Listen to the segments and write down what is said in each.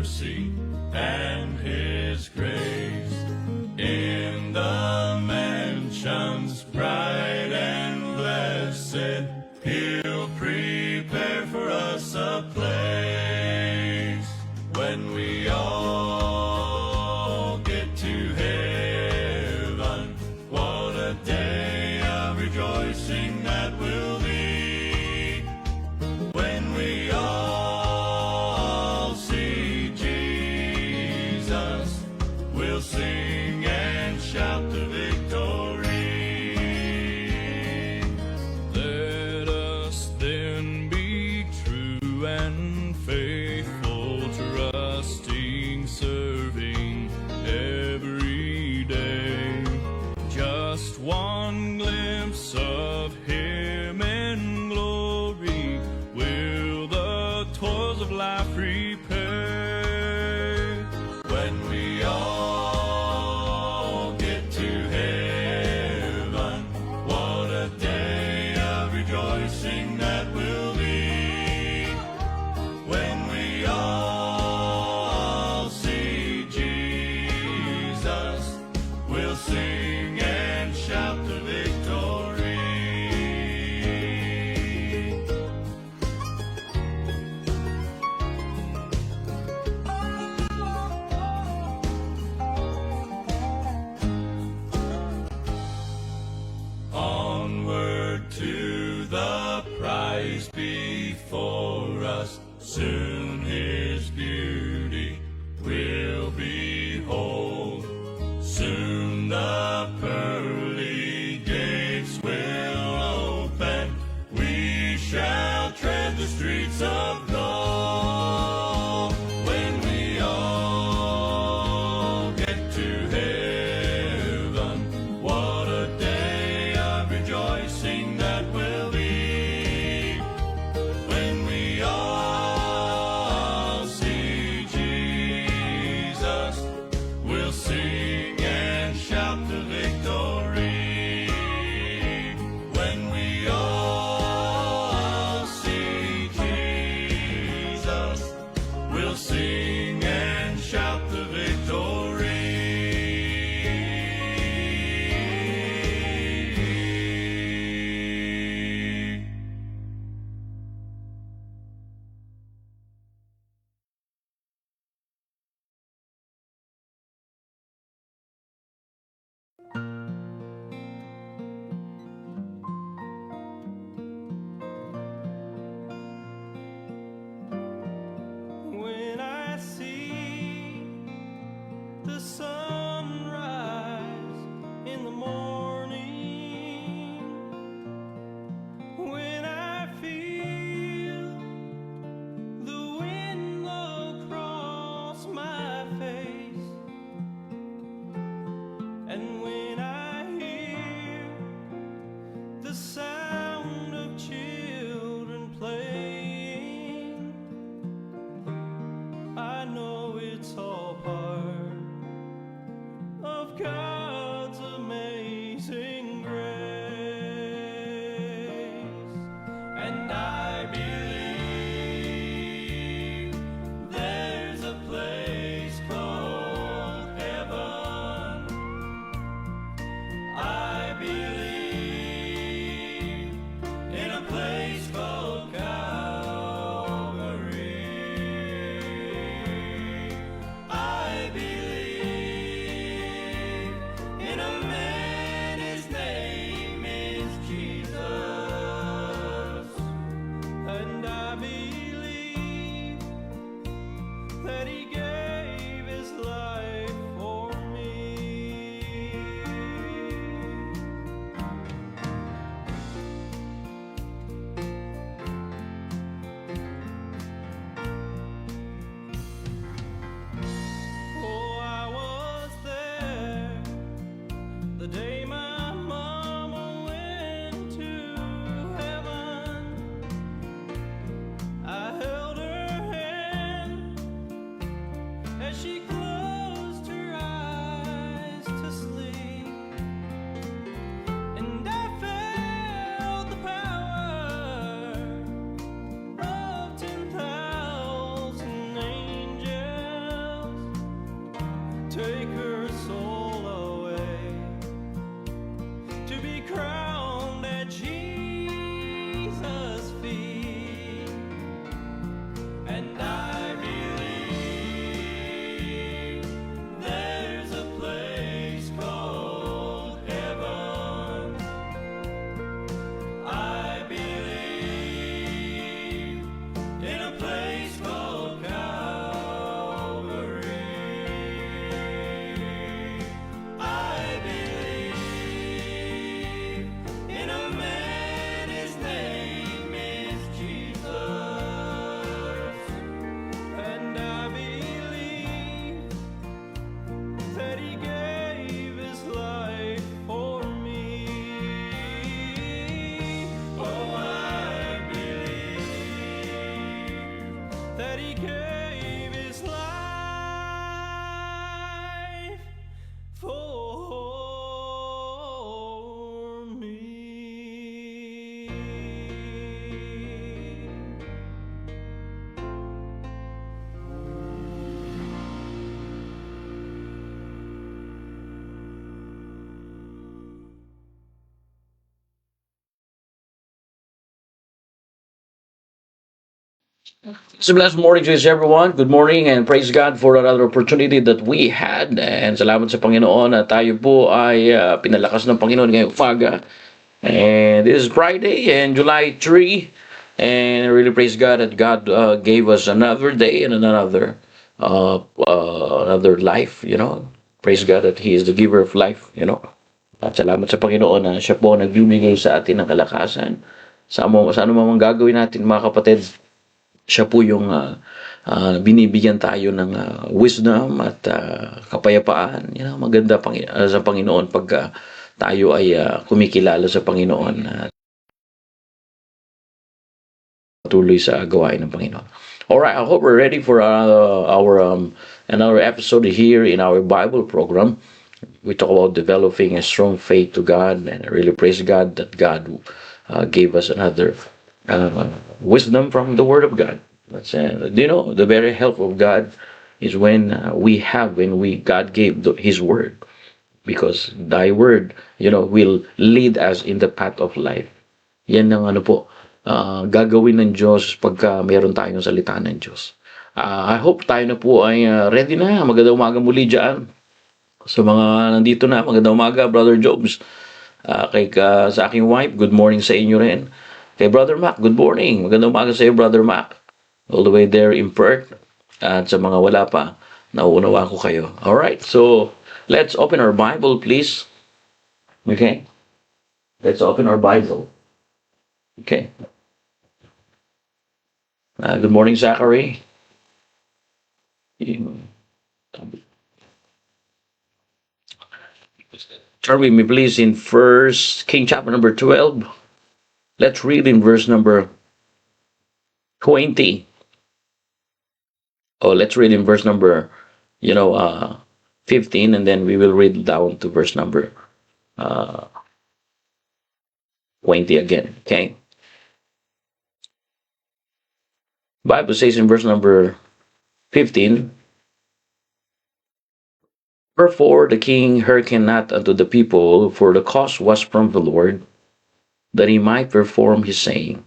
mercy and His grace. In the mansions bright and blessed, He'll prepare for us a place. When we all get to heaven, what a day of rejoicing that will be. When we all see Jesus, we'll sing and shout the victory. Let us then be true and faithful, trusting, serving every day. Just one glimpse of Him in glory will the toils of life repay. When we all get to heaven, what a day of rejoicing that will be. When we all see Jesus, we'll sing and shout the victory. Onward to the prize before us, soon His beauty we'll behold. Soon the pearly gates will open, we shall tread the streets of gold. When we all get to heaven, what a day of rejoicing that will be. When we all see Jesus, we'll sing and shout the victory. When we all see Jesus, we'll sing and shout the victory. When I see the sunrise in the morning, when I feel the wind blow across my face, and when I hear the sound of children playing, I know it's all part of God's amazing grace. And I believe there's a place called heaven. I believe in a place called Calvary. I believe in a man, his name is Jesus. And I believe that He gave His life for me. Oh, I was there the day my mama went to heaven. I held her hand he gave his life for me. So blessed morning to everyone. Good morning and praise God for another opportunity that we had. And salamat sa Panginoon na tayo po ay pinalakas ng Panginoon ngayong umaga. And this is Friday and July 3. And I really praise God that God gave us another day and another life, you know. Praise God that He is the giver of life, you know. At salamat sa Panginoon na siya po nagbibigay sa atin ng kalakasan. Sa ano mang gagawin natin mga kapatid, siya po yung binibigyan tayo ng wisdom at kapayapaan. You know, maganda sa Panginoon pag tayo ay kumikilala sa Panginoon at patuloy sa gawain ng Panginoon. Alright, I hope we're ready for our another episode here in our Bible program. We talk about developing a strong faith to God, and I really praise God that God gave us another wisdom from the Word of God. You know, the very help of God is when God gave His Word, because Thy Word, you know, will lead us in the path of life. Yan ang gagawin ng Diyos pagka meron tayong salita ng Diyos. I hope tayo na po ay ready na. Magandang umaga muli dyan. Sa mga nandito na, magandang umaga, Brother Jobs. Sa aking wife, good morning sa inyo rin. Kay Brother Mac, good morning. Magandang umaga sa iyo, Brother Mac. All the way there in Perth. At sa mga wala pa, nauunawa ko kayo. Alright, so let's open our Bible, please. Okay? Let's open our Bible. Okay. Good morning, Zachary. Turn with me, please, in First King chapter number 12. Let's read in verse number 20. Oh, let's read in verse number, 15, and then we will read down to verse number 20 again. Okay. Bible says in verse number 15, "Wherefore the king hearkened not unto the people, for the cause was from the Lord, that he might perform his saying,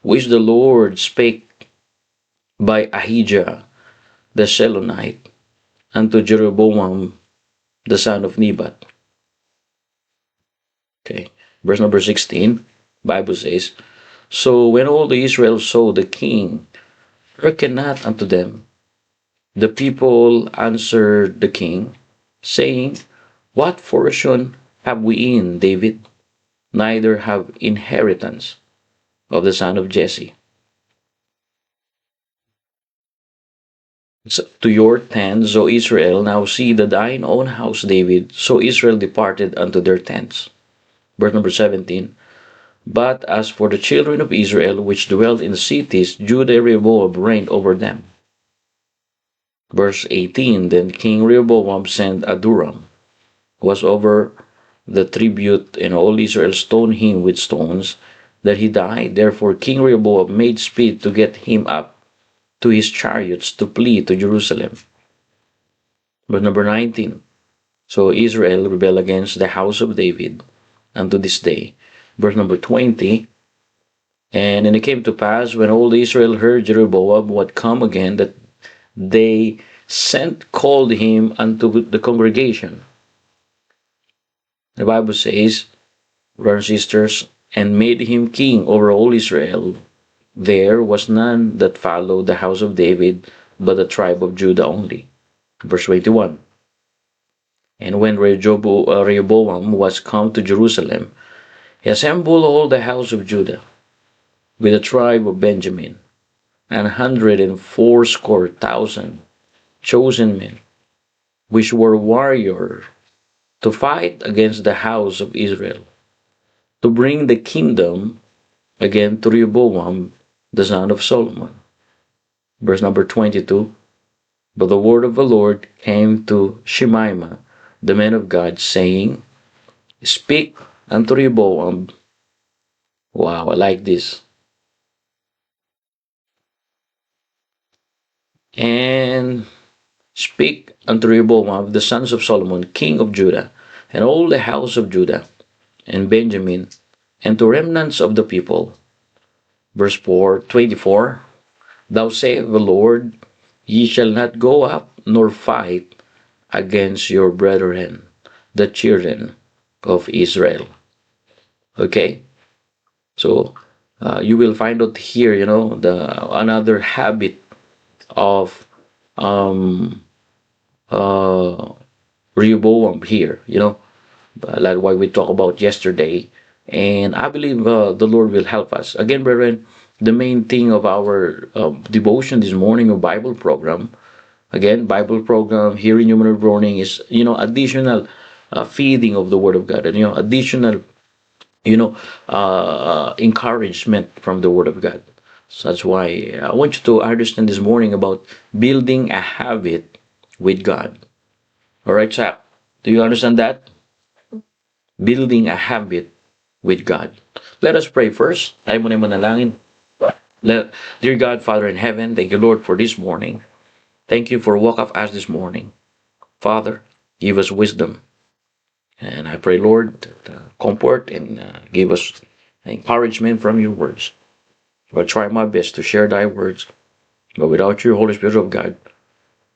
which the Lord spake by Ahijah the Shilonite unto Jeroboam the son of Nebat." Okay, verse number 16, Bible says, "So when all the Israel saw the king hearken not unto them, the people answered the king, saying, What portion have we in David? Neither have inheritance of the son of Jesse. So, to your tents, O Israel, now see that thine own house, David." So Israel departed unto their tents. Verse number 17, "But as for the children of Israel which dwelt in cities, Judah Rehoboam reigned over them." Verse 18, "Then King Rehoboam sent Adoram, who was over the tribute, and all Israel stoned him with stones, that he died. Therefore King Rehoboam made speed to get him up to his chariots to flee to Jerusalem." Verse number 19, "So Israel rebelled against the house of David unto this day." Verse number 20, "And it came to pass, when all Israel heard Jeroboam had come again, that they called him unto the congregation." The Bible says, brothers and sisters, "and made him king over all Israel. There was none that followed the house of David, but the tribe of Judah only." Verse 21, "And when Rehoboam was come to Jerusalem, he assembled all the house of Judah, with the tribe of Benjamin, 180,000 chosen men, which were warriors, to fight against the house of Israel, to bring the kingdom again to Rehoboam the son of Solomon." verse number 22. But the word of the Lord came to Shemaiah, the man of God, saying, Speak unto Rehoboam. Wow, I like this. And speak unto Rehoboam of the sons of Solomon, king of Judah, and all the house of Judah and Benjamin, and to remnants of the people. Verse 24. Thou saith the Lord, Ye shall not go up nor fight against your brethren, the children of Israel. Okay? So, you will find out here, another habit of uh, Rehoboam here, like what we talked about yesterday. And I believe the Lord will help us. Again, brethren, the main thing of our devotion this morning of Bible program, again, Bible program here in Human Morning is, additional feeding of the Word of God, and, additional, encouragement from the Word of God. So that's why I want you to understand this morning about building a habit with God. All right, chap. Do you understand that? Building a habit with God. Let us pray first. Tayo muna manalangin. Dear God, Father in heaven, thank you, Lord, for this morning. Thank you for walk of us this morning. Father, give us wisdom. And I pray, Lord, that, comfort and give us encouragement from your words. I'll try my best to share thy words. But without your Holy Spirit of God,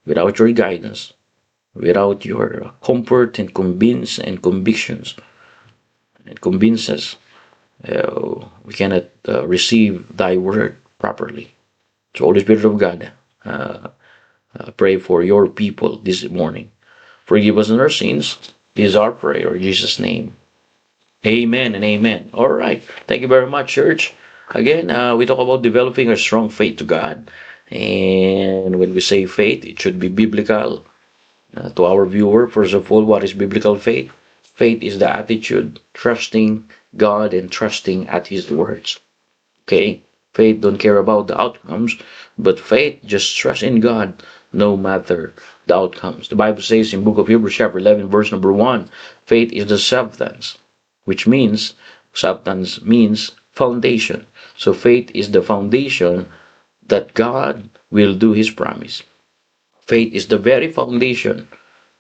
without your guidance, without your comfort and convictions and convinces, we cannot receive thy word properly. So, Holy Spirit of God, pray for your people this morning. Forgive us our sins. This is our prayer in Jesus' name. Amen and amen. All right. Thank you very much, church. Again, we talk about developing a strong faith to God. And when we say faith, it should be biblical. To our viewer, first of all, what is biblical faith? Faith is the attitude, trusting God and trusting at His words. Okay? Faith don't care about the outcomes, but faith just trusts in God no matter the outcomes. The Bible says in book of Hebrews chapter 11 verse number 1, faith is the substance, which means, substance means foundation. So faith is the foundation that God will do His promise. Faith is the very foundation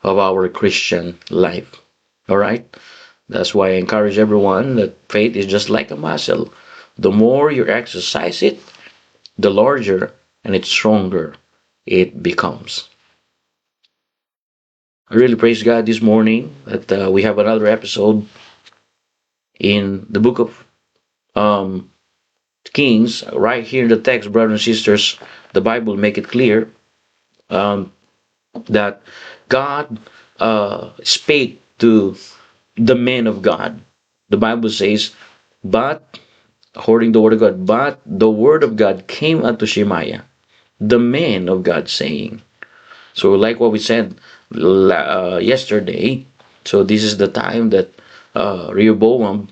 of our Christian life. All right? That's why I encourage everyone that faith is just like a muscle. The more you exercise it, the larger and it's stronger it becomes. I really praise God this morning that we have another episode in the book of Kings. Right here in the text, brothers and sisters, the Bible make it clear that God spake to the men of God. The Bible says, but, according to the word of God, but the word of God came unto Shemaiah, the man of God, saying. So like what we said yesterday, so this is the time that Rehoboam,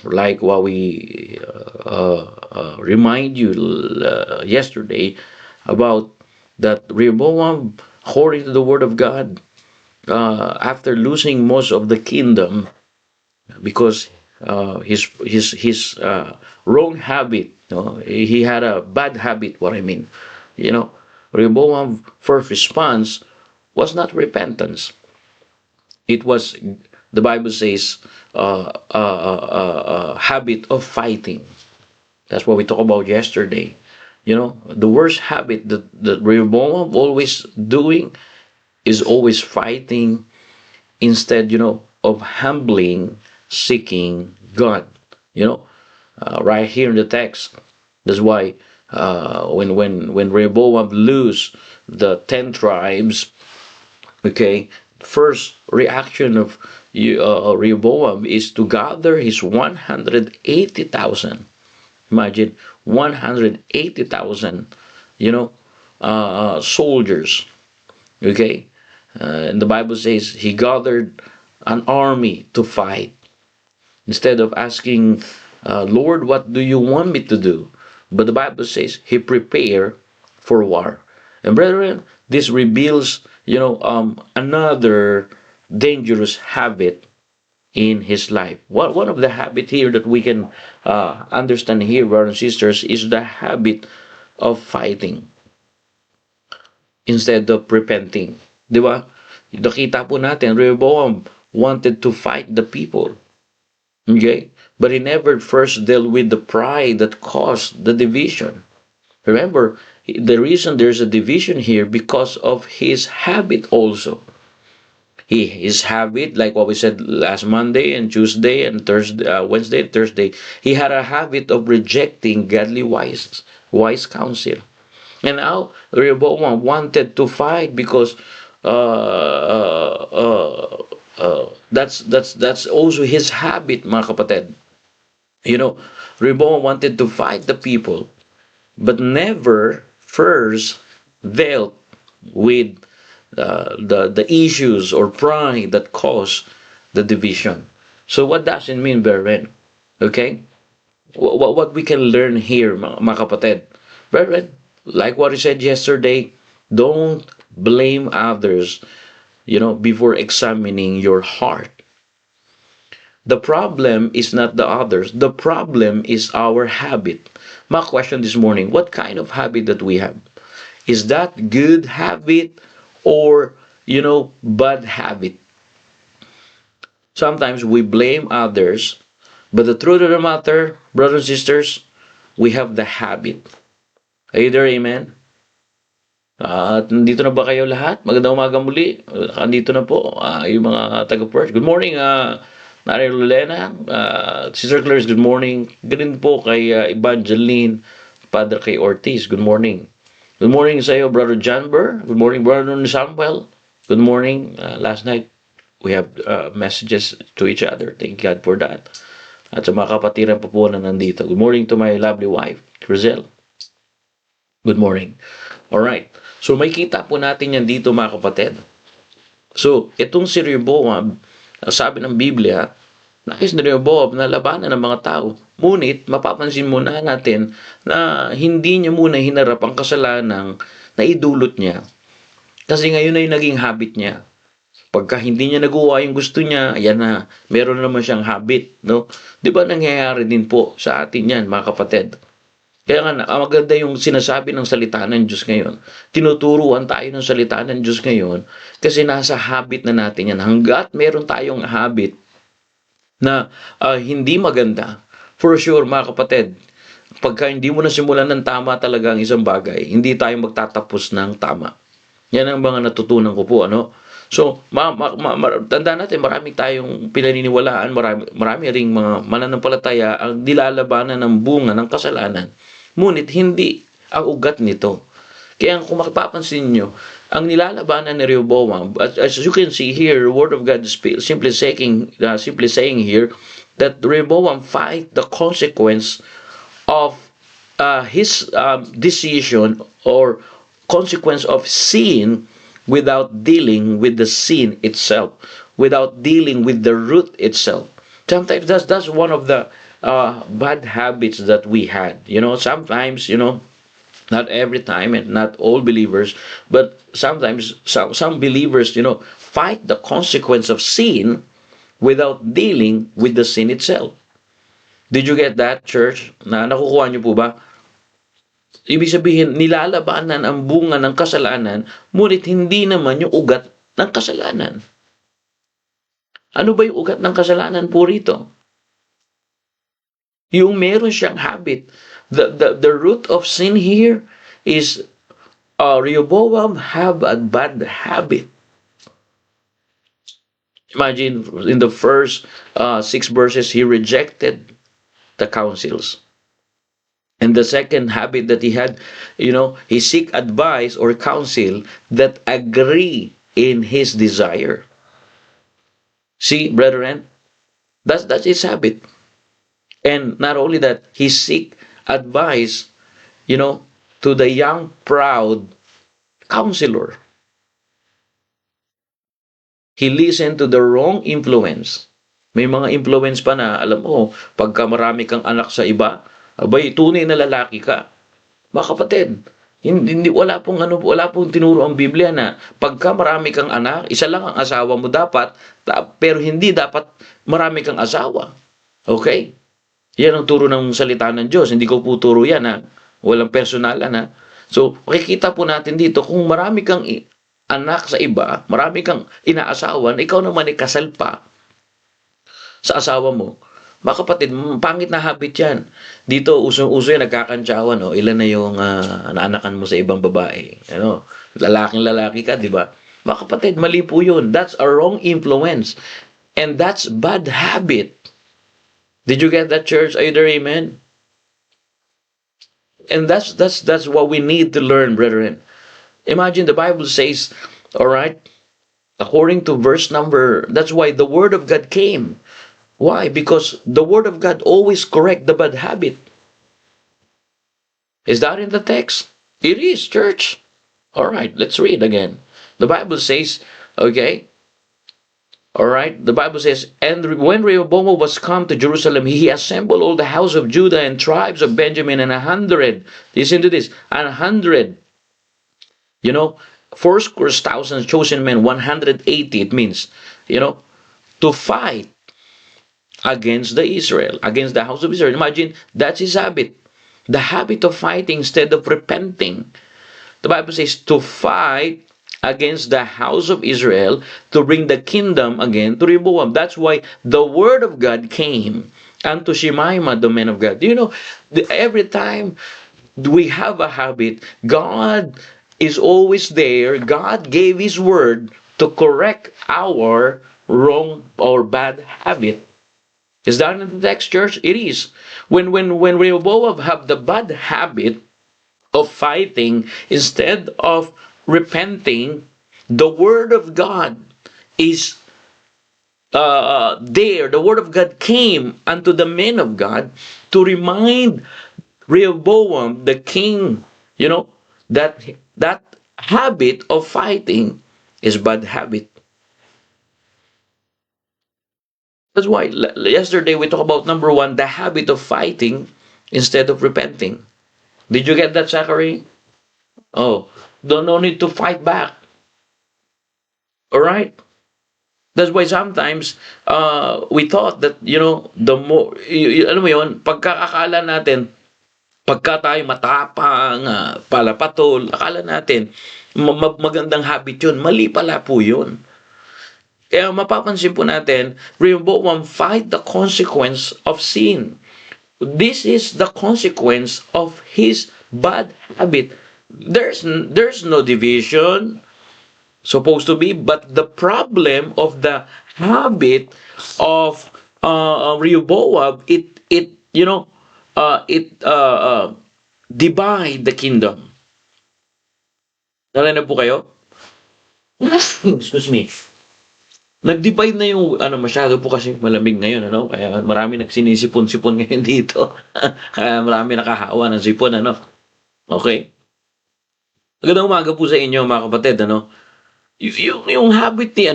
like what we remind you yesterday about that Rehoboam, according to the word of God, after losing most of the kingdom because his wrong habit, he had a bad habit. What I mean, Rehoboam's first response was not repentance. It was, the Bible says, habit of fighting. That's what we talked about yesterday. The worst habit that Rehoboam always doing is always fighting instead, of humbling, seeking God. Right here in the text. That's why when Rehoboam lose the 10 tribes, okay, first reaction of Rehoboam is to gather his 180,000. Imagine 180,000, soldiers. Okay, and the Bible says he gathered an army to fight. Instead of asking, Lord, what do you want me to do? But the Bible says he prepared for war. And brethren, this reveals, another dangerous habit in his life. One of the habit here that we can understand here, brothers and sisters, is the habit of fighting instead of repenting. Di ba? Nakita po natin, Rehoboam wanted to fight the people. Okay? But he never first dealt with the pride that caused the division. Remember, the reason there's a division here because of his habit also. His habit, like what we said last Monday and Tuesday and Thursday, Wednesday and Thursday, he had a habit of rejecting godly wise counsel. And now Rehoboam wanted to fight because that's also his habit, mga kapatid. Rehoboam wanted to fight the people, but never first dealt with the issues or pride that caused the division. So what does it mean, brethren? Okay? What we can learn here, mga kapatid? Brethren, like what I said yesterday, don't blame others, before examining your heart. The problem is not the others. The problem is our habit. My question this morning, what kind of habit that we have? Is that good habit or, bad habit? Sometimes we blame others, but the truth of the matter, brothers and sisters, we have the habit. Are you there? Amen? At nandito na ba kayo lahat? Magandang umaga muli. Nandito na po yung mga taga-Perth. Good morning, Nari Lulena. Sister Clarice, good morning. Ganun po kay Evangeline, Padre kay Ortiz. Good morning. Good morning sa iyo, Brother Janber. Good morning, Brother Samuel. Good morning. Last night, we have messages to each other. Thank God for that. At sa mga kapatiran po po na nandito. Good morning to my lovely wife, Crizel. Good morning. Alright. So, may kita po natin yan dito, mga kapatid. So, itong si Rehoboam, sabi ng Biblia, nais na Rehoboam na labanan ng mga tao. Ngunit, mapapansin muna natin na hindi niya muna hinarap ang kasalanang naidulot niya. Kasi ngayon ay naging habit niya. Pagka hindi niya nagawa yung gusto niya, ayan na, meron naman siyang habit. No? Di ba nangyayari din po sa atin yan, mga kapatid? Kaya nga, maganda yung sinasabi ng salita ng Diyos ngayon. Tinuturuan tayo ng salita ng Diyos ngayon kasi nasa habit na natin yan. Hanggat meron tayong habit na hindi maganda, for sure, mga kapatid, pagka hindi mo nasimulan ng tama talaga ang isang bagay, hindi tayo magtatapos ng tama. Yan ang mga natutunan ko po, ano? So, tandaan natin, marami tayong pinaniniwalaan, marami ring mga mananampalataya ang nilalabanan ng bunga ng kasalanan. Ngunit hindi ang ugat nito. Kaya kung mapapansin nyo, ang nilalabanan ni Rehoboam, as you can see here, the Word of God is simply saying here that Rehoboam fight the consequence of his decision or consequence of sin without dealing with the sin itself, without dealing with the root itself. Sometimes that's one of the bad habits that we had. Sometimes, not every time and not all believers, but sometimes some believers, fight the consequence of sin without dealing with the sin itself. Did you get that, church? Nakukuha niyo po ba? Ibig sabihin, nilalabanan ang bunga ng kasalanan, ngunit hindi naman yung ugat ng kasalanan. Ano ba yung ugat ng kasalanan po rito? Yung meron siyang habit. The root of sin here is Rehoboam have a bad habit. Imagine in the first 6 verses, he rejected the counsels. And the second habit that he had, he seek advice or counsel that agree in his desire. See, brethren, that's his habit. And not only that, he seek advice, to the young, proud counselor. He listened to the wrong influence. May mga influence pa na, alam mo, pagka marami kang anak sa iba, abay, tunay na lalaki ka. Mga kapatid, Wala pong tinuro ang Biblia na pagka marami kang anak, isa lang ang asawa mo dapat, pero hindi dapat marami kang asawa. Okay? Yan ang turo ng salita ng Diyos. Hindi ko po turo yan, ha. Walang personalan, ha. So, makikita po natin dito, kung marami kang anak sa iba, marami kang inaasawan, ikaw naman ay kasal pa sa asawa mo, mga kapatid, pangit na habit yan. Dito, uso yan, nagkakantsawan, no? Ilan na yung naanakan mo sa ibang babae. Ano? Lalaking-lalaki ka, di ba? Mga kapatid, mali po yun. That's a wrong influence. And that's bad habit. Did you get that, church? Are you there? Amen? And that's what we need to learn, brethren. Imagine the Bible says, all right, according to verse number, that's why the word of God came. Why? Because the word of God always correct the bad habit. Is that in the text? It is, church. All right, let's read again. The Bible says, okay, all right, the Bible says, and when Rehoboam was come to Jerusalem, he assembled all the house of Judah and tribes of Benjamin and 100. Listen to this, 100. You know, fourscore thousand chosen men, 180. It means, you know, to fight against against the house of Israel. Imagine, that's his habit. The habit of fighting instead of repenting. The Bible says to fight against the house of Israel to bring the kingdom again to Rehoboam. That's why the word of God came unto Shemaima, the man of God. You know, every time we have a habit, God is always there. God gave his word to correct our wrong or bad habit. Is that in the text, church? It is. When Rehoboam have the bad habit of fighting instead of repenting, the word of God is there. The word of God came unto the men of God to remind Rehoboam, the king, you know, that habit of fighting is bad habit. That's why yesterday we talked about number one, the habit of fighting instead of repenting. Did you get that, Zachary? Oh, no need to fight back. All right? That's why sometimes we thought that, you know, the more, alam mo yun, pagkakakala natin, pagka tayo matapang, palapatol, akala natin, magandang habit yun. Mali pala po yun. Kaya mapapansin po natin, Rehoboam fight the consequence of sin. This is the consequence of his bad habit. There's no division supposed to be, but the problem of the habit of Rehoboam, it divide the kingdom. Narinig po kayo? Excuse me. Nag-divide na yung masyado po kasi malamig ngayon, ano? Kaya marami nagsinisipon-sipon ngayon dito. Kaya marami nakahawa ng sipon, ano? Okay? Magandang umaga po sa inyo, mga kapatid, ano? Yung habit ni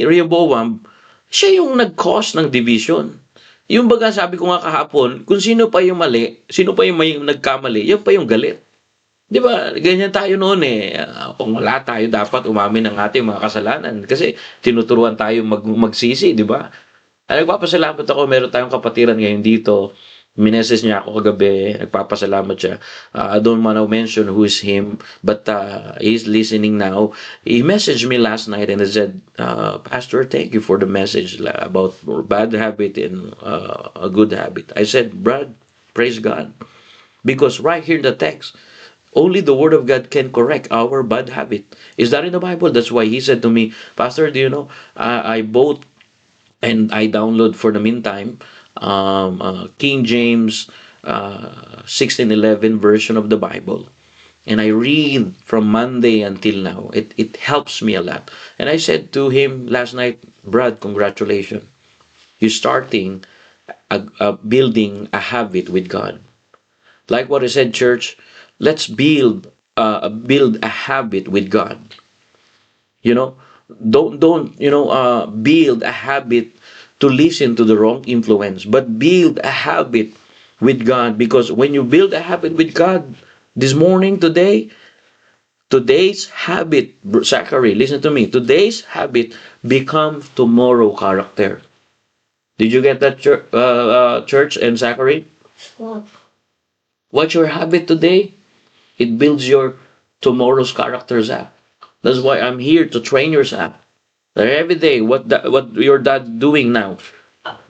Rehoboam, siya yung nag-cause ng division. Yung baga sabi ko nga kahapon, kung sino pa yung mali, sino pa yung may nagkamali, yun pa yung galit. Di ba? Ganyan tayo noon eh. Kung wala tayo, dapat umamin ng ating mga kasalanan. Kasi tinuturuan tayo magsisi, di ba? Nagpapasalamat ako, meron tayong kapatiran ngayon dito. Mineses niya ako kagabi, nagpapasalamat siya. I don't want to mention who is him, but he's listening now. He messaged me last night and he said, Pastor, thank you for the message about bad habit and a good habit. I said, Brad, praise God. Because right here in the text, only the word of God can correct our bad habit. Is that in the Bible? That's why he said to me, Pastor, do you know, I bought and I download for the meantime King James 1611 version of the Bible. And I read from Monday until now. It helps me a lot. And I said to him last night, Brad, congratulations. You're starting building a habit with God. Like what I said, church, let's build a habit with God. You know, don't build a habit to listen to the wrong influence, but build a habit with God, because when you build a habit with God this morning, today's habit, Zachary, listen to me, today's habit becomes tomorrow character. Did you get that, church and Zachary? What? What's your habit today? It builds your tomorrow's character, Zach. That's why I'm here to train your Zach. That every day, what your dad doing now?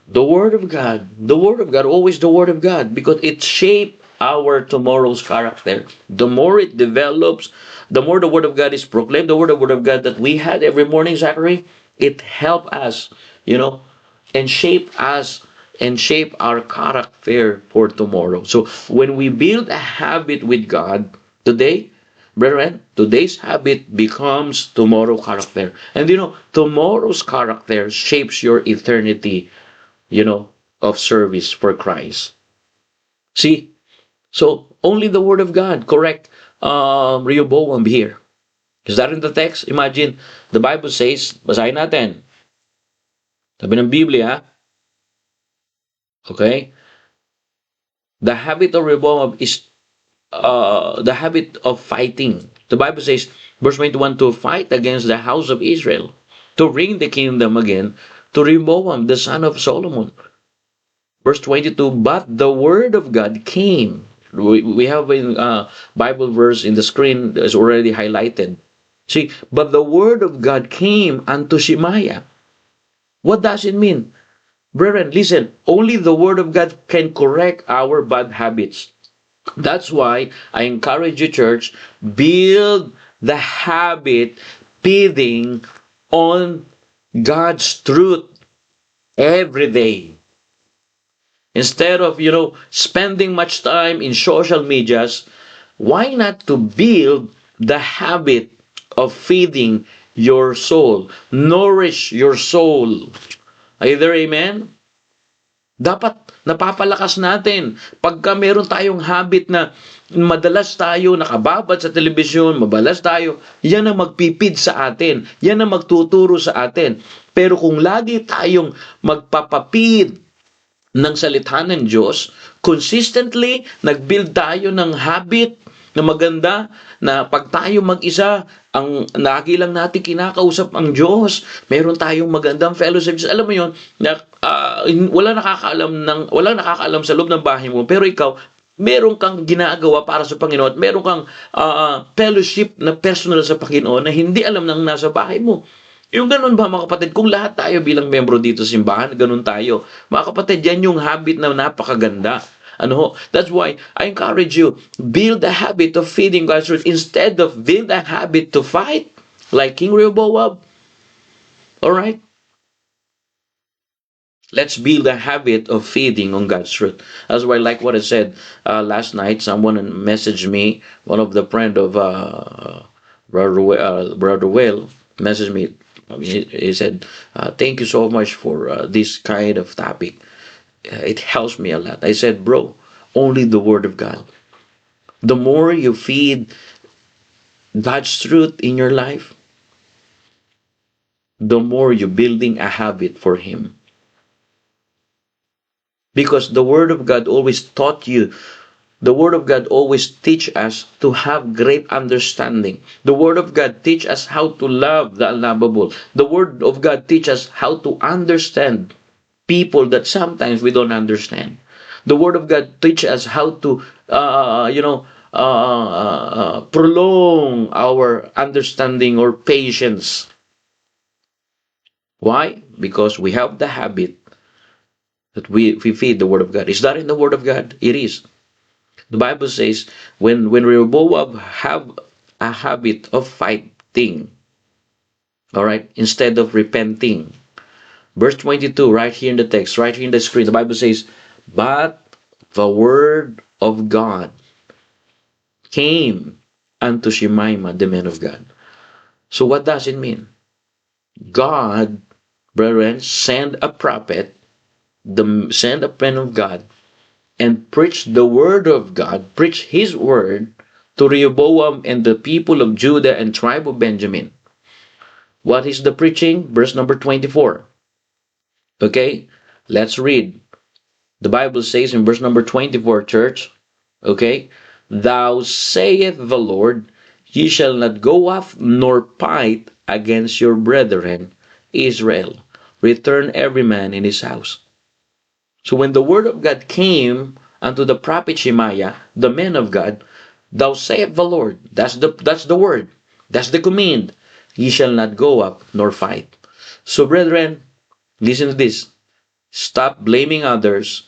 The Word of God. The Word of God, always the Word of God, because it shapes our tomorrow's character. The more it develops, the more the Word of God is proclaimed, the Word of God that we had every morning, Zachary, it help us, and shape us and shape our character for tomorrow. So when we build a habit with God today, brethren, today's habit becomes tomorrow character. And tomorrow's character shapes your eternity, of service for Christ. See? So only the Word of God, correct, Rehoboam here. Is that in the text? Imagine, the Bible says, basahin natin. Sabi ng Biblia, okay, the habit of Rehoboam is the habit of fighting. The Bible says, verse 21, to fight against the house of Israel, to bring the kingdom again to Rehoboam, the son of Solomon. Verse 22, but the word of God came. We have a Bible verse in the screen that's already highlighted. See, but the word of God came unto Shemaiah. What does it mean? Brethren, listen, only the Word of God can correct our bad habits. That's why I encourage you, church, build the habit feeding on God's truth every day. Instead of, spending much time in social medias, why not to build the habit of feeding your soul? Nourish your soul. Either amen? Dapat napapalakas natin. Pagka meron tayong habit na madalas tayo nakababad sa telebisyon, mabalas tayo, yan ang magpipid sa atin. Yan ang magtuturo sa atin. Pero kung lagi tayong magpapapid ng salita ng Diyos, consistently, nag-build tayo ng habit na maganda, na pag tayo mag-isa, ang lagi lang natin kinakausap ang Diyos, meron tayong magandang fellowship. Alam mo yun, na, walang nakakaalam sa loob ng bahay mo, pero ikaw, meron kang ginagawa para sa Panginoon, meron kang fellowship na personal sa Panginoon na hindi alam ng nasa bahay mo. Yung ganun ba, mga kapatid, kung lahat tayo bilang membro dito sa simbahan, ganun tayo. Mga kapatid, yan yung habit na napakaganda. That's why I encourage you, build a habit of feeding God's truth instead of build a habit to fight like King Rehoboam. Alright? Let's build a habit of feeding on God's truth. That's why, like what I said last night, someone messaged me, one of the friend of Brother Will, messaged me. He said, thank you so much for this kind of topic. It helps me a lot. I said, bro, only the Word of God. The more you feed God's truth in your life, the more you're building a habit for Him. Because the Word of God always taught you, the Word of God always teach us to have great understanding. The Word of God teach us how to love the unlovable. The Word of God teach us how to understand people that sometimes we don't understand. The Word of God teach us how to, prolong our understanding or patience. Why? Because we have the habit that we feed the Word of God. Is that in the Word of God? It is. The Bible says, when Rehoboam have a habit of fighting, all right, instead of repenting. Verse 22, right here in the text, right here in the screen, the Bible says, but the word of God came unto Shemaiah, the man of God. So what does it mean? God, brethren, send a prophet, send a pen of God, and preach the word of God, preach His word to Rehoboam and the people of Judah and tribe of Benjamin. What is the preaching? Verse number 24. Okay, let's read. The Bible says in verse number 24, church, okay, thou saith the Lord, ye shall not go up nor fight against your brethren, Israel. Return every man in his house. So when the word of God came unto the prophet Shemaiah, the man of God, thou saith the Lord, that's the word, that's the command, ye shall not go up nor fight. So brethren, listen to this. Stop blaming others.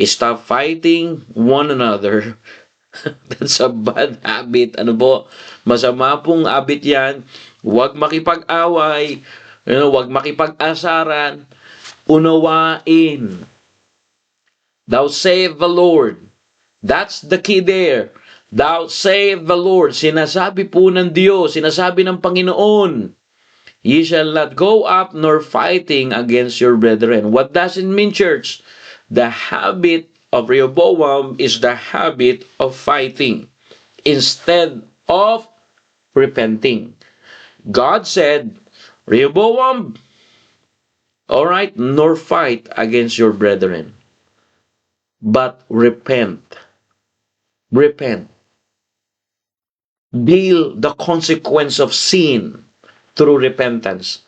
Stop fighting one another. That's a bad habit. Ano po? Masama pong habit yan. Huwag makipag-away. Huwag makipag-asaran. Unawain. Thou save the Lord. That's the key there. Thou save the Lord. Sinasabi po ng Diyos, sinasabi ng Panginoon, ye shall not go up nor fighting against your brethren. What does it mean, church? The habit of Rehoboam is the habit of fighting instead of repenting. God said, Rehoboam, all right, nor fight against your brethren, but repent. Repent. Deal the consequence of sin through repentance.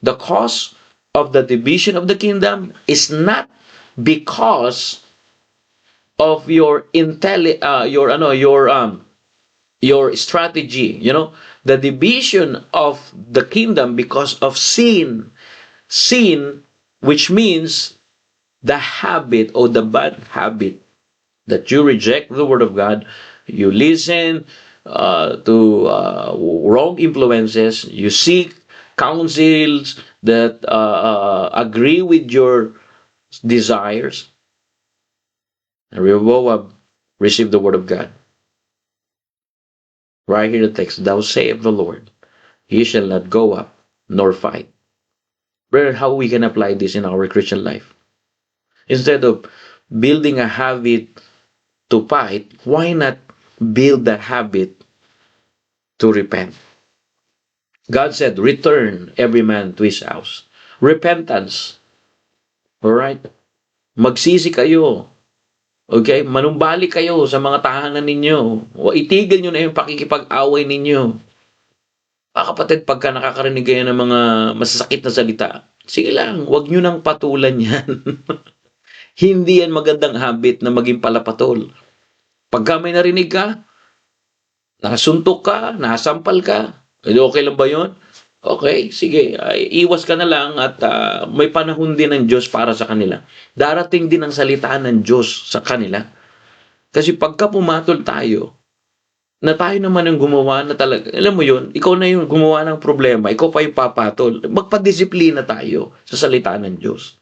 The cause of the division of the kingdom is not because of your strategy. The division of the kingdom because of sin. Sin, which means the habit or the bad habit that you reject the word of God, you listen to wrong influences, you seek counsels that agree with your desires. And Rehoboam received the word of God. Right here the text, thou sayest the Lord, ye shall not go up nor fight. Brother, how we can apply this in our Christian life? Instead of building a habit to fight, why not build the habit to repent? God said, return every man to his house. Repentance. Alright? Magsisi kayo. Okay? Manumbalik kayo sa mga tahanan ninyo. O itigil nyo na yung pakikipag-away ninyo. Kapatid, pagka nakakarinig kayo ng mga masasakit na salita, sige lang, huwag nyo nang patulan yan. Hindi yan magandang habit na maging palapatol. Pagka may narinig ka, nakasuntok ka, nasampal ka, okay lang ba yun? Okay, sige, iwas ka na lang at may panahon din ng Diyos para sa kanila. Darating din ang salita ng Diyos sa kanila. Kasi pagka pumatol tayo, na tayo naman ang gumawa na talaga, alam mo yun, ikaw na yung gumawa ng problema, ikaw pa yung papatol, magpadisiplina tayo sa salita ng Diyos.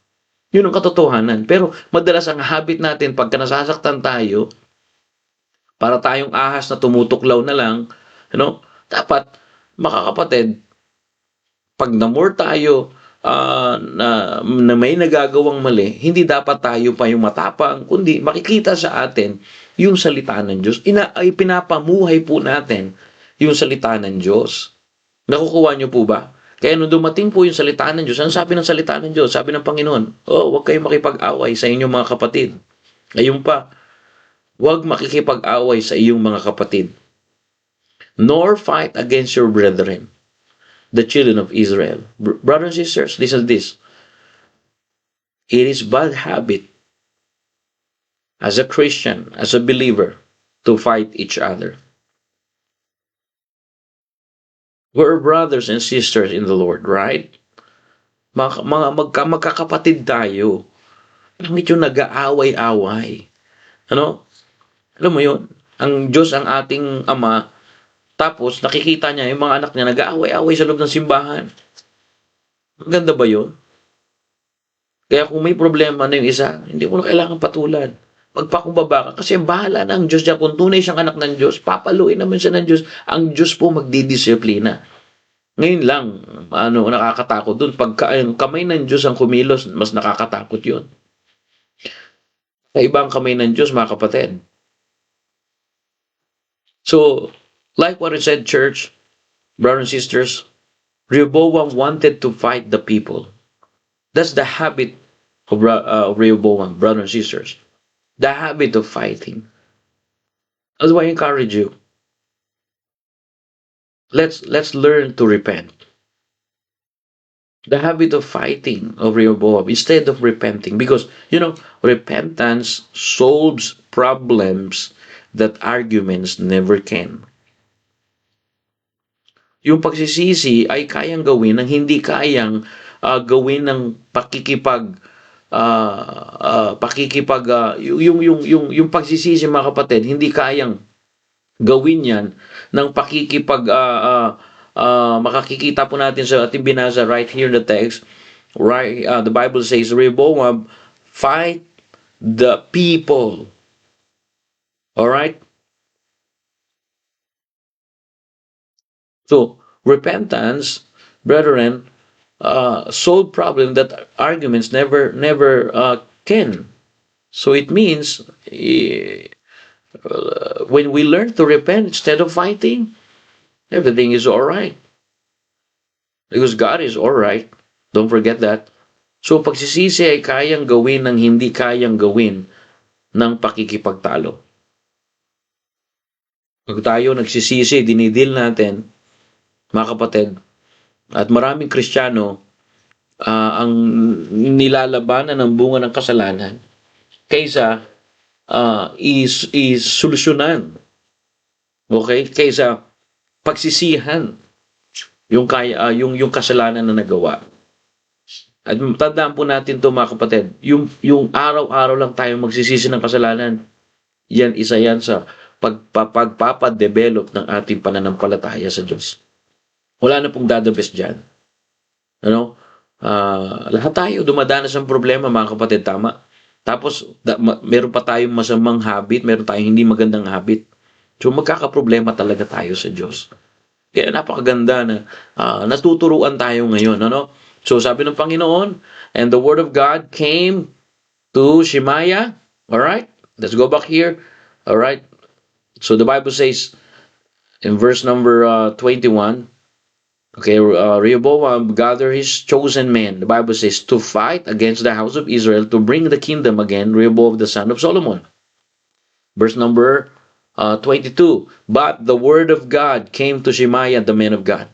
Yun ang katotohanan. Pero madalas ang habit natin, pagka nasasaktan tayo, para tayong ahas na tumutuklaw na lang, dapat, makakapatid, pag namor tayo na may nagagawang mali, hindi dapat tayo pa yung matapang, kundi makikita sa atin yung salita ng Diyos. Pinapamuhay po natin yung salita ng Diyos. Nakukuha niyo po ba? Kaya nung dumating po yung salita ng Diyos, ang sabi ng salita ng Diyos, sabi ng Panginoon, huwag kayong makipag-away sa inyong mga kapatid. Ayun pa, huwag makikipag-away sa iyong mga kapatid. Nor fight against your brethren, the children of Israel. Brothers and sisters, listen to this. It is bad habit as a Christian, as a believer, to fight each other. We're brothers and sisters in the Lord, right? Magkakapatid tayo. Pangit yung nag-aaway-away. Alam mo yun? Ang Diyos ang ating Ama, tapos nakikita niya yung mga anak niya nag-aaway-away sa loob ng simbahan. Maganda ba yun? Kaya kung may problema na yung isa, hindi mo na kailangan patulan. Magpakumbaba ka kasi bahala na ang Diyos niya. Kung tunay siyang anak ng Diyos, papaluin naman siya ng Diyos. Ang Diyos po magdidisiplina. Ngayon lang, nakakatakot dun. Pagka ang kamay ng Diyos ang kumilos, mas nakakatakot yun. Sa ibang kamay ng Diyos, mga kapatid. So, like what I said, church, brothers and sisters, Rehoboam wanted to fight the people. That's the habit of Rehoboam, brothers and sisters. The habit of fighting. That's why I encourage you. Let's learn to repent. The habit of fighting of Rehoboam instead of repenting, because repentance solves problems that arguments never can. Yung pagsisisi ay kayang gawin ng hindi kayang gawin ng yung pagsisisi, mga kapatid, hindi kayang gawin yan ng makakikita po natin sa ating binasa right here in the text, right? The Bible says Rehoboam fight the people. All right. So repentance, brethren, solve problem that arguments never can. So it means when we learn to repent instead of fighting, everything is all right. Because God is all right. Don't forget that. So pagsisisi ay kayang gawin ng hindi kayang gawin ng pakikipagtalo. Pag tayo nagsisisi, dinidil natin, mga kapatid, at maraming Kristiyano ang nilalabanan ng bunga ng kasalanan kaysa solusyonan. Okay? Kaysa pagsisihan yung kasalanan na nagawa. At tandaan po natin to, mga kapatid, yung araw-araw lang tayo magsisisi ng kasalanan, isa yan sa pagpapadevelop ng ating pananampalataya sa Diyos. Wala na pong dadabes dyan. Lahat tayo dumadanas ng problema, mga kapatid, tama? Tapos, meron pa tayong masamang habit, meron tayong hindi magandang habit. So, magkakaproblema talaga tayo sa Diyos. Kaya napakaganda na natuturuan tayo ngayon. So, sabi ng Panginoon, and the word of God came to Shemaiah. Alright? Let's go back here. Alright? So, the Bible says, in verse number 21, okay, Rehoboam gathered his chosen men, the Bible says, to fight against the house of Israel, to bring the kingdom again, Rehoboam the son of Solomon. Verse number 22, but the word of God came to Shemaiah, the man of God.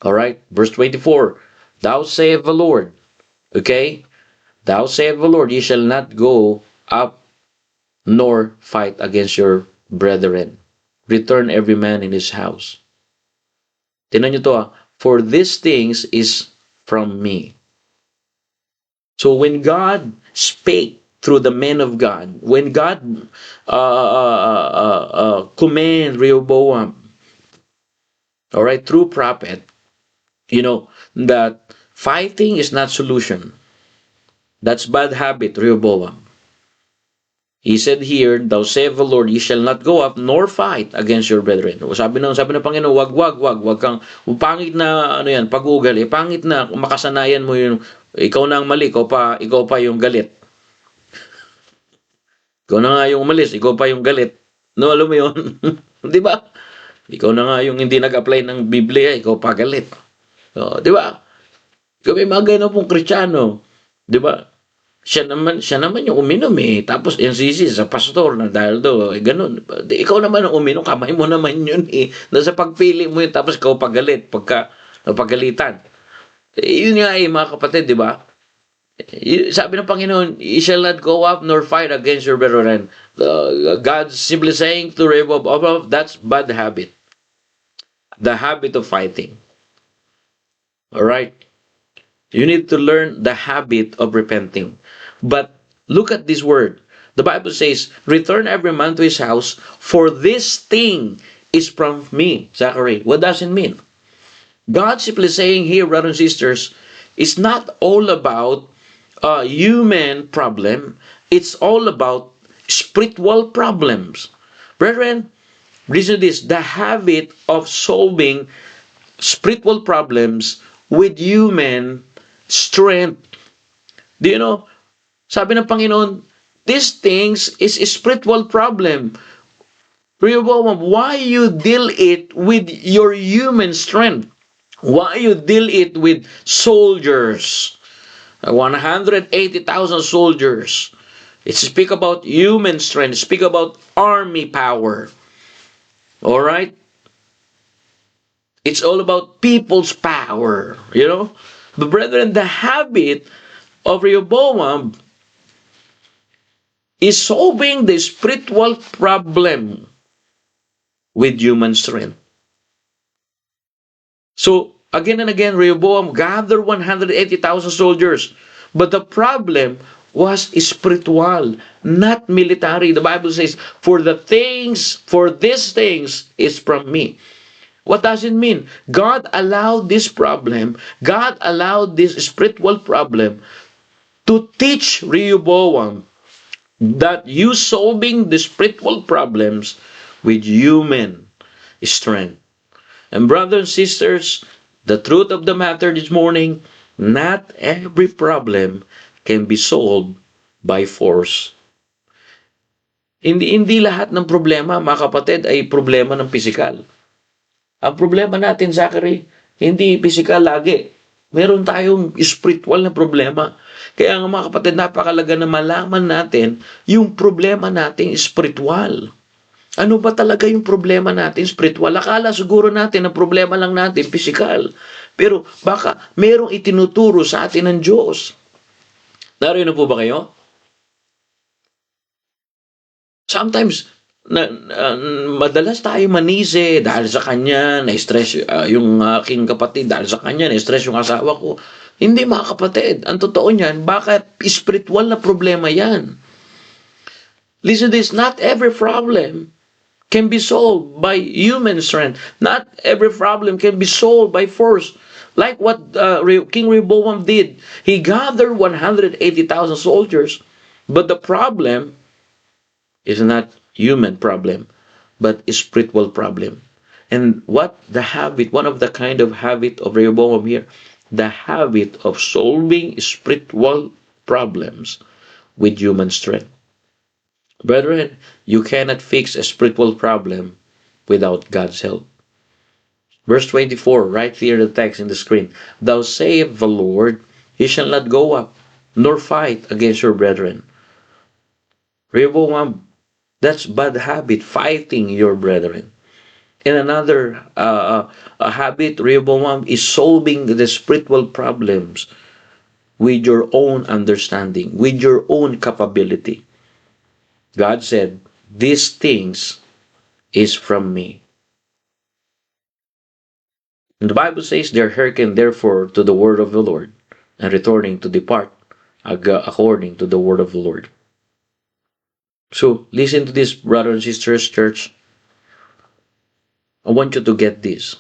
Alright, verse 24, thou sayest the Lord, okay, thou sayest the Lord, ye shall not go up nor fight against your brethren. Return every man in his house. Tingnan nyo to, for these things is from me. So when God spake through the men of God, when God command Rehoboam, all right, through prophet, that fighting is not solution. That's bad habit, Rehoboam. He said here, thou sayest the Lord, ye shall not go up nor fight against your brethren. Sabi ng Panginoon, wag kang, pangit na, pag-uugali, pangit na, makasanayan mo ikaw na ang mali, ikaw pa yung galit. Ikaw na nga yung umalis, ikaw pa yung galit. Alam mo yun? Di ba? Ikaw na nga yung hindi nag-apply ng Biblia, ikaw pa galit. Di ba? May mga ganun pong Kristiyano. Di ba? Siya naman yung uminom tapos yung sisi sa pastor na dahil ganun. Ikaw naman ang uminom, kamay mo naman yun Nasa pagpili mo yun, tapos ikaw pagalit, pagalitan. Yun nga mga kapatid, di ba? Sabi ng Panginoon, ye shall not go up nor fight against your brethren. God's simply saying to Rehoboam, that's bad habit. The habit of fighting. Alright? You need to learn the habit of repenting. But look at this word. The Bible says, return every man to his house, for this thing is from me. Zachary, what does it mean? God simply saying here, brothers and sisters, it's not all about human problem. It's all about spiritual problems. Brethren, listen to this. The habit of solving spiritual problems with human strength. Do you know? Sabi ng Panginoon, these things is a spiritual problem. Rehoboam, why you deal it with your human strength? Why you deal it with soldiers? 180,000 soldiers. It speak about human strength. Speak about army power. All right? It's all about people's power. But brethren, the habit of Rehoboam is solving the spiritual problem with human strength. So, again and again, Rehoboam gathered 180,000 soldiers. But the problem was spiritual, not military. The Bible says, for these things is from me. What does it mean? God allowed this problem, God allowed this spiritual problem to teach Rehoboam that you solving the spiritual problems with human strength. And brothers and sisters, the truth of the matter this morning, not every problem can be solved by force. Hindi lahat ng problema, mga kapatid, ay problema ng pisikal. Ang problema natin, Zachary, hindi pisikal lagi. Meron tayong spiritual na problema. Kaya nga mga kapatid, napakalaga na malaman natin yung problema natin spiritual. Ano ba talaga yung problema natin spiritual? Akala siguro natin ang problema lang natin pisikal. Pero baka merong itinuturo sa atin ng Diyos. Narinig na po ba kayo? Sometimes, madalas tayo manisi dahil sa kanya, na-stress yung aking kapatid, dahil sa kanya, na-stress yung asawa ko. Hindi mga kapatid. Ang totoo niyan, baka spiritual na problema yan. Listen to this, not every problem can be solved by human strength. Not every problem can be solved by force. Like what King Rehoboam did. He gathered 180,000 soldiers, but the problem is not human problem, but a spiritual problem. And one of the kind of habit of Rehoboam here, the habit of solving spiritual problems with human strength. Brethren, you cannot fix a spiritual problem without God's help. Verse 24, right here the text in the screen. Thou sayest the Lord, he shall not go up, nor fight against your brethren. Rehoboam, that's bad habit, fighting your brethren. And another habit, Rehoboam, is solving the spiritual problems with your own understanding, with your own capability. God said, these things is from me. And the Bible says, they're hearkening therefore to the word of the Lord, and returning to depart according to the word of the Lord. So, listen to this, brothers and sisters, church. I want you to get this.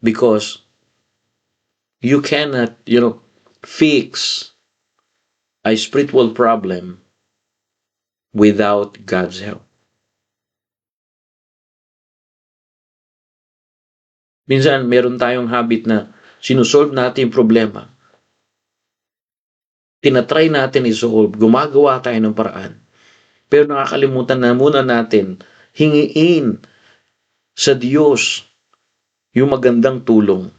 Because you cannot, fix a spiritual problem without God's help. Minsan, meron tayong habit na sinusolve natin yung problema. Tinatry natin isolve, gumagawa tayo ng paraan. Pero nakakalimutan na muna natin hingiin sa Diyos yung magandang tulong.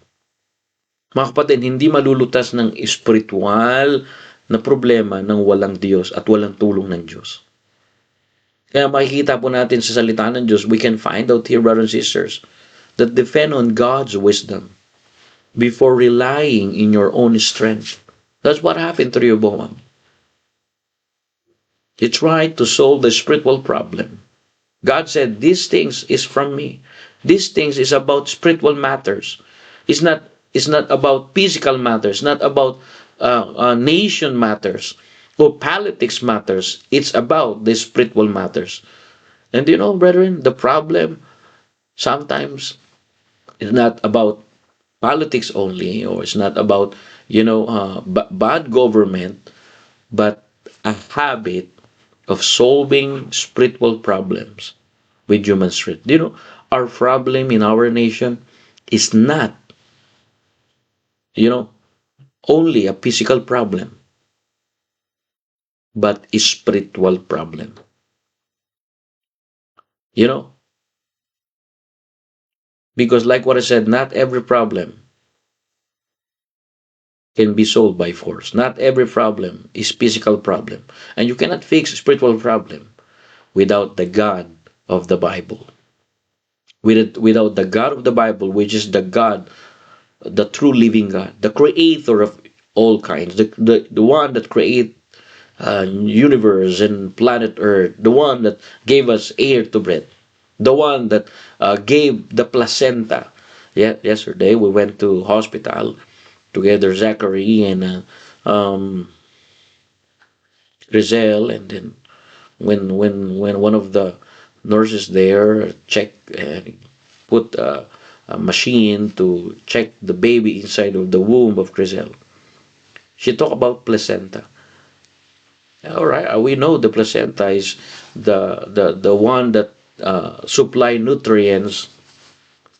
Mga kapatid, hindi malulutas ng espiritual na problema ng walang Diyos at walang tulong ng Diyos. Kaya makikita po natin sa salita ng Diyos, we can find out here, brothers and sisters, that depend on God's wisdom before relying in your own strength. That's what happened to Rehoboam. He tried to solve the spiritual problem. God said, these things is from me. These things is about spiritual matters. It's not about physical matters, not about nation matters or politics matters. It's about the spiritual matters. And brethren, the problem sometimes is not about politics only, or it's not about bad government, but a habit of solving spiritual problems with human strength. Our problem in our nation is not only a physical problem, but a spiritual problem. Because like what I said, not every problem can be solved by force. Not every problem is physical problem. And you cannot fix spiritual problem without the God of the Bible. Without the God of the Bible, which is the God, the true living God, the creator of all kinds, the one that created universe and planet Earth, the one that gave us air to breathe, the one that gave the placenta. Yeah, yesterday we went to hospital together, Zachary and Rizal, and then when one of the nurses there checked and put a machine to check the baby inside of the womb of Rizal, she talked about placenta. All right, we know the placenta is the one that supply nutrients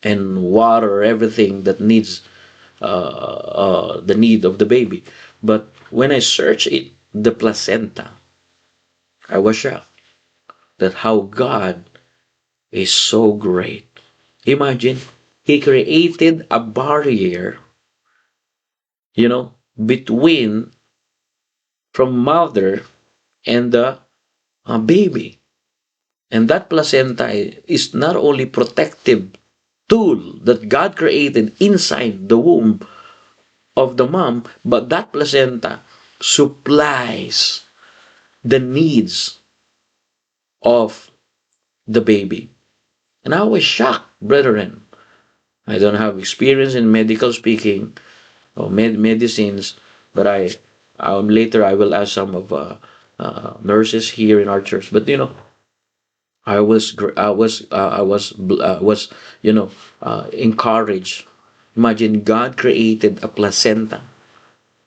and water, everything that needs the need of the baby. But when I searched it, the placenta, I was shocked that how God is so great. Imagine, He created a barrier, between from mother and the baby. And that placenta is not only protective tool that God created inside the womb of the mom, but that placenta supplies the needs of the baby. And I was shocked, brethren. I don't have experience in medical speaking or medicines, but later I will ask some of nurses here in our church. But I was encouraged. Imagine God created a placenta.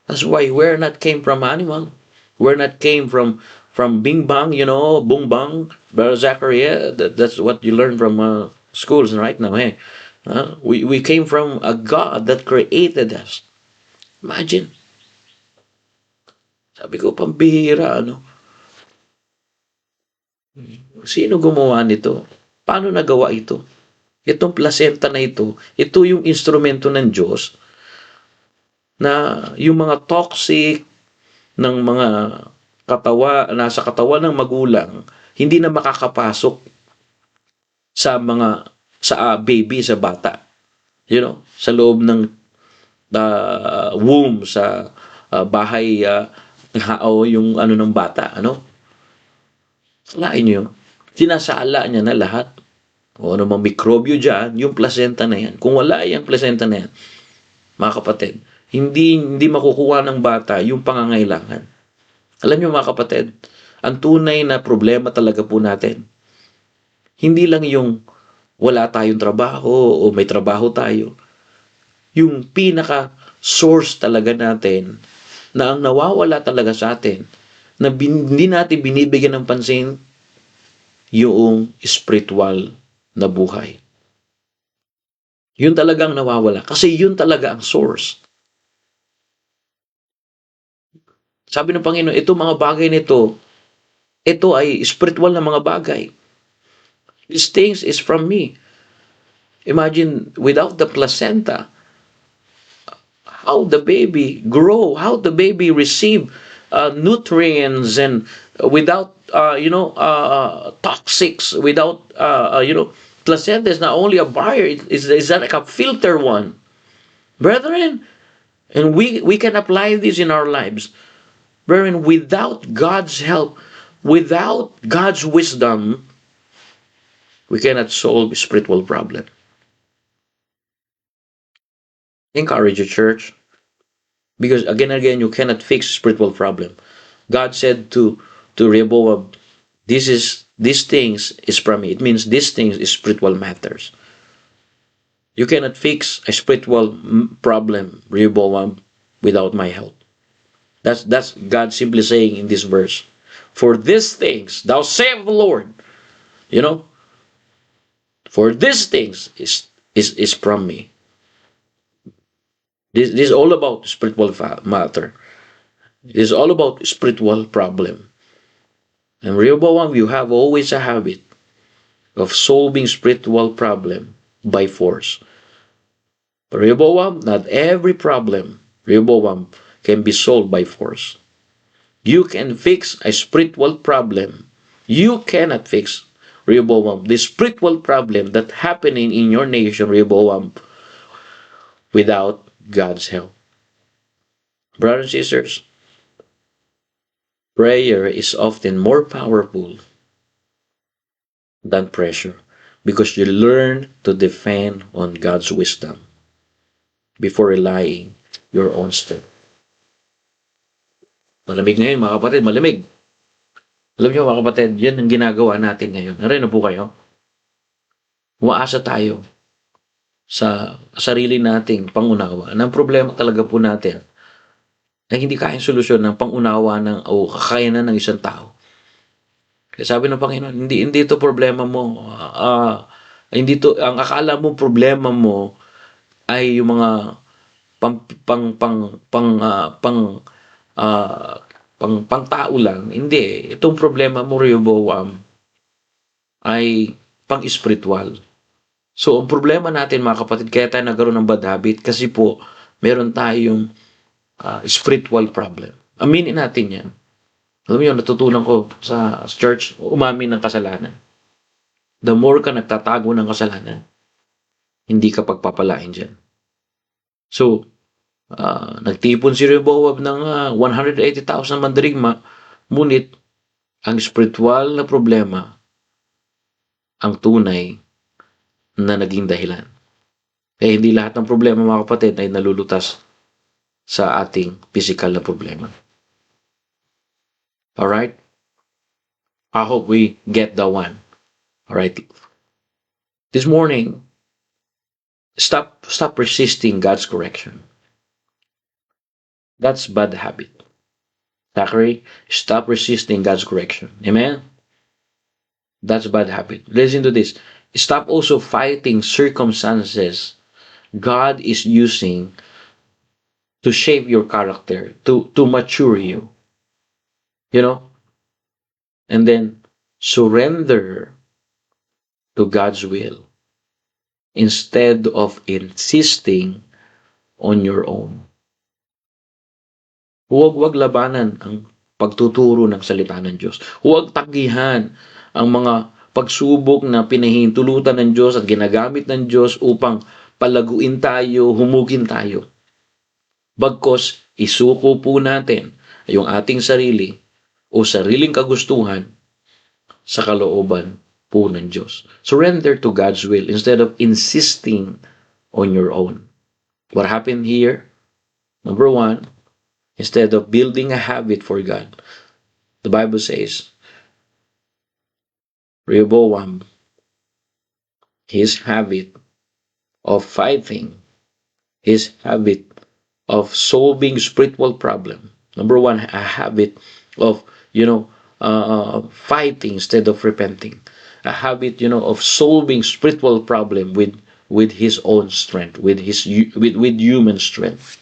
That's why we're not came from animal. We're not came from Bing Bang, Boom Bang, Brother Zachariah. That's what you learn from schools right now. Hey, we came from a God that created us. Imagine. Sabi ko, pambihira, Sino gumawa nito? Paano nagawa ito? Itong placenta na ito yung instrumento ng Diyos na yung mga toxic ng mga nasa katawan ng magulang, hindi na makakapasok sa baby, sa bata. Sa loob ng womb, sa bahay, yung ng bata, Alain nyo, sinasala niya na lahat. O anumang mikrobyo dyan, yung placenta na yan. Kung wala yung placenta na yan, mga kapatid, hindi makukuha ng bata yung pangangailangan. Alam nyo mga kapatid, ang tunay na problema talaga po natin, hindi lang yung wala tayong trabaho o may trabaho tayo. Yung pinaka-source talaga natin na ang nawawala talaga sa atin, na hindi natin binibigyan ng pansin, yung spiritual na buhay. Yun talagang nawawala. Kasi yun talaga ang source. Sabi ng Panginoon, ito mga bagay nito, ito ay spiritual na mga bagay. These things is from me. Imagine, without the placenta, how the baby grow, how the baby receive nutrients, and without toxics, without placenta is not only a barrier, it's like a filter one, brethren. And we can apply this in our lives, brethren. Without God's help, without God's wisdom, we cannot solve spiritual problem. Encourage your church. Because again and again, you cannot fix spiritual problem. God said to Rehoboam, these things is from me. It means these things is spiritual matters. You cannot fix a spiritual problem, Rehoboam, without my help. That's God simply saying in this verse. For these things, thou save the Lord. For these things is from me. This is all about spiritual matter. It is all about spiritual problem. And Rehoboam, you have always a habit of solving spiritual problem by force. But Rehoboam, not every problem Rehoboam, can be solved by force. You can fix a spiritual problem. You cannot fix, Rehoboam, the spiritual problem that happening in your nation, Rehoboam, without God's help. Brothers and sisters, prayer is often more powerful than pressure because you learn to depend on God's wisdom before relying your own strength. Malamig ngayon mga kapatid, malamig. Alam niyo mga kapatid, yan ang ginagawa natin ngayon. Narino po kayo? Umaasa tayo sa sarili nating pangunawa. Ang problema talaga po natin na hindi kayang solusyon ng pangunawa o kakayanan ng isang tao. Kaya sabi ng Panginoon, hindi ito problema mo. Hindi to, ang akala mo problema mo ay yung mga pang tao lang. Hindi. Itong problema mo, Rehoboam, ay pang-spiritual. So, ang problema natin, mga kapatid, kaya tayo nagkaroon ng bad habit kasi po, meron tayong spiritual problem. Aminin natin yan. Alam mo yun, natutunan ko sa church, umamin ng kasalanan. The more ka nagtatago ng kasalanan, hindi ka pagpapalain dyan. So, nagtipon si Rehoboam ng 180,000 mandirigma, ngunit ang spiritual na problema ang tunay na naging dahilan. Kaya hindi lahat ng problema, mga kapatid, ay nalulutas sa ating physical na problema. Alright? I hope we get the one. Alright? This morning, stop resisting God's correction. That's bad habit. Zachary, stop resisting God's correction. Amen? That's bad habit. Listen to this. Stop also fighting circumstances God is using to shape your character, to mature you. You know? And then surrender to God's will instead of insisting on your own. Huwag labanan ang pagtuturo ng salita ng Diyos. Huwag tagihan ang mga pagsubok na pinahintulutan ng Diyos at ginagamit ng Diyos upang palaguin tayo, humugin tayo. Bagkos, isuko po natin yung ating sarili o sariling kagustuhan sa kalooban po ng Diyos. Surrender to God's will instead of insisting on your own. What happened here? Number one, instead of building a habit for God, the Bible says, Rehoboam, his habit of fighting, his habit of solving spiritual problem. Number one, a habit of, fighting instead of repenting. A habit, of solving spiritual problem with his own strength, with human strength.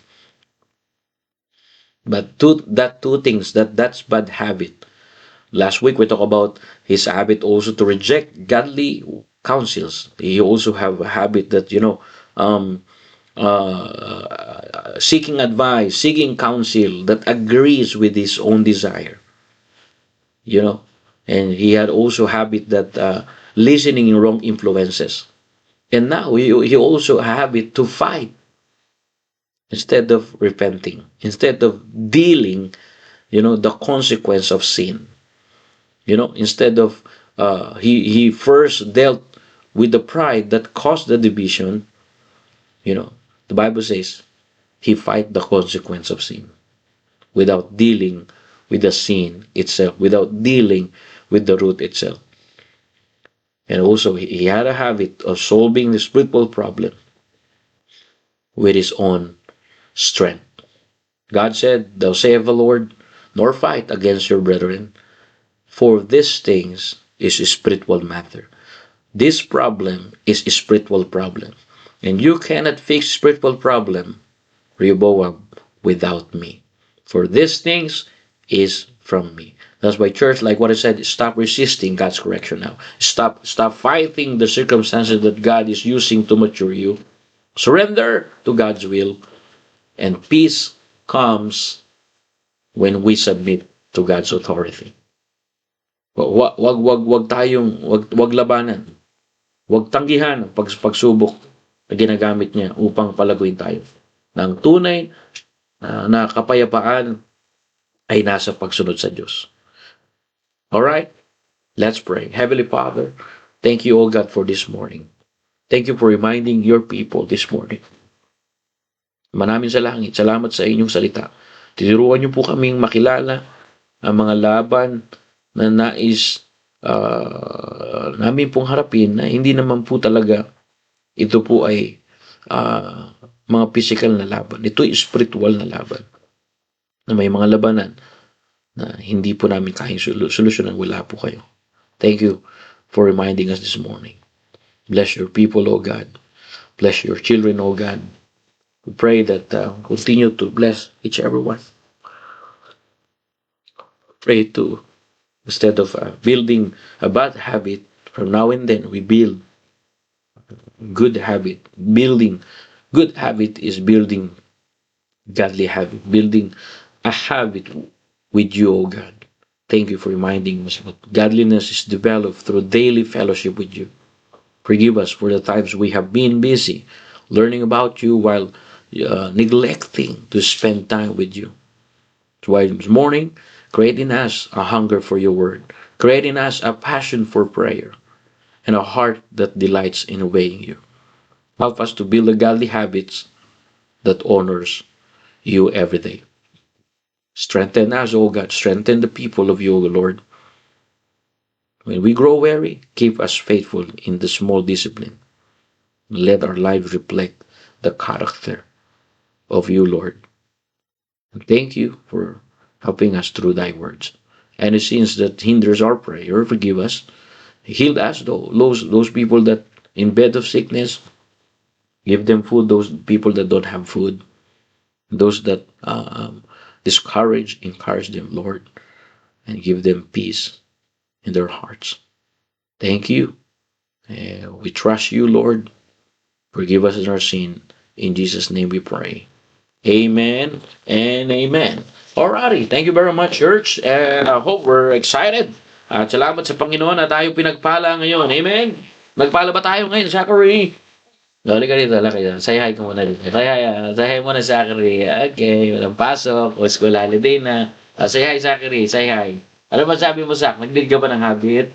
But two things, that's bad habit. Last week we talked about his habit also to reject godly counsels. He also have a habit that, seeking advice, seeking counsel that agrees with his own desire. And he had also a habit that listening in wrong influences. And now he also a habit to fight instead of repenting, instead of dealing, the consequence of sin. Instead of, he first dealt with the pride that caused the division. The Bible says he fight the consequence of sin without dealing with the sin itself, without dealing with the root itself. And also, he had a habit of solving the spiritual problem with his own strength. God said, "Thou sayest the Lord, nor fight against your brethren, for these things is a spiritual matter." This problem is a spiritual problem. And you cannot fix spiritual problem, Rehoboam, without me. For these things is from me. That's why, church, like what I said, stop resisting God's correction now. Stop fighting the circumstances that God is using to mature you. Surrender to God's will, and peace comes when we submit to God's authority. Wag labanan. Wag tanggihan ang pagsubok na ginagamit niya upang palaguin tayo. Ng tunay na kapayapaan ay nasa pagsunod sa Diyos. Alright? Let's pray. Heavenly Father, thank you, O God, for this morning. Thank you for reminding your people this morning. Manamin sa langit, salamat sa inyong salita. Tinuruan niyo po kaming makilala ang mga laban na nais namin pong harapin, na hindi naman po talaga ito po ay mga physical na laban. Ito ay spiritual na laban. Na may mga labanan na hindi po namin kayang solusyonan, wala po kayo. Thank you for reminding us this morning. Bless your people, O God. Bless your children, O God. We pray that continue to bless each everyone. Pray to, instead of building a bad habit, from now and then we build good habit. Building good habit is building godly habit. Building a habit with you, O God. Thank you for reminding us that godliness is developed through daily fellowship with you. Forgive us for the times we have been busy learning about you while neglecting to spend time with you. That's why this morning, create in us a hunger for your word. Create in us a passion for prayer and a heart that delights in obeying you. Help us to build the godly habits that honors you every day. Strengthen us, O God. Strengthen the people of you, O Lord. When we grow weary, keep us faithful in the small discipline. Let our lives reflect the character of you, Lord. And thank you for helping us through thy words. Any sins that hinders our prayer, forgive us. Heal us, those people that in bed of sickness, give them food. Those people that don't have food, those that discourage, encourage them, Lord, and give them peace in their hearts. Thank you. We trust you, Lord. Forgive us our sin. In Jesus' name we pray. Amen and amen. Alrighty, thank you very much, church. And I hope we're excited. At salamat sa Panginoon na tayo pinagpala ngayon. Amen? Nagpala ba tayo ngayon, Zachary? Lali ka dito, say hi ka muna dito. Say hi muna, Zachary. Okay, walang pasok. O school holiday na. Say hi, Zachary. Say hi. Ano masabi mo, Zach? Nag-build ka ba ng habit?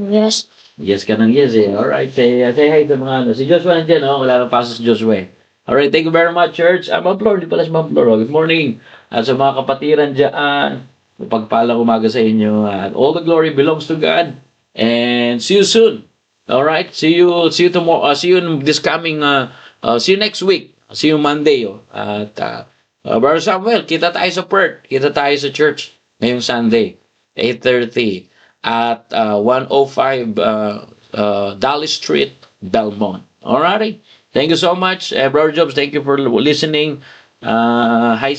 Yes. Yes ka ng yes eh. Alright, say hi to mga ano. Si Joshua nandiyan, no? Wala nang pasok si Joshua eh. Alright, thank you very much, church. Ma'am Flor, di pala si Ma'am Flor. Good morning. At sa mga kapatiran dyan, pagpalang umaga sa inyo. And all the glory belongs to God. And see you soon. Alright, see you tomorrow. See you this coming, see you next week. See you Monday. At, Brother Samuel, kita tayo sa Perth. Kita tayo sa church ngayong Sunday, 8:30 at 105 Dally Street, Belmont. Alrighty. Thank you so much, Brother Jobs. Thank you for listening. Hi,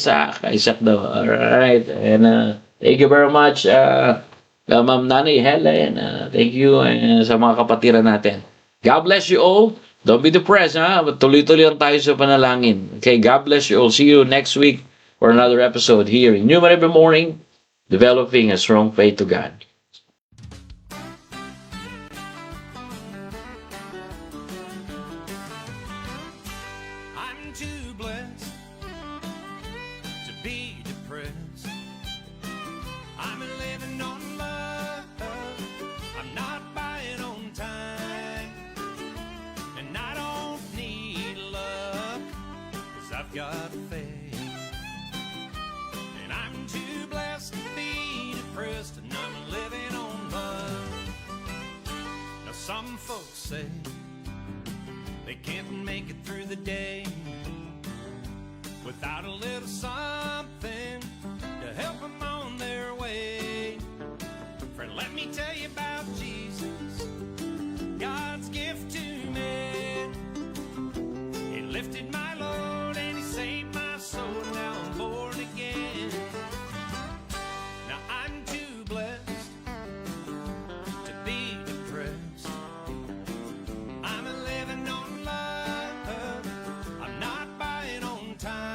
Isaac daw. Alright. And thank you very much, Ma'am Nanay Helen. Thank you sa mga kapatiran natin. God bless you all. Don't be depressed, ha? Tuloy-tuloy lang tayo sa panalangin. Okay, God bless you all. See you next week for another episode here in New Every Morning, developing a strong faith to God. I'm too blessed to be depressed. I'm living on love. I'm not buying on time. And I don't need love, 'cause I've got faith. And I'm too blessed to be depressed, and I'm living on love. Now some folks say they can't make it through the day without a little something to help them on their way. Friend, let me tell you about Jesus, God's gift to man. He lifted my load and he saved my soul. Now I'm born again. Now I'm too blessed to be depressed. I'm living on love. I'm not buying on time.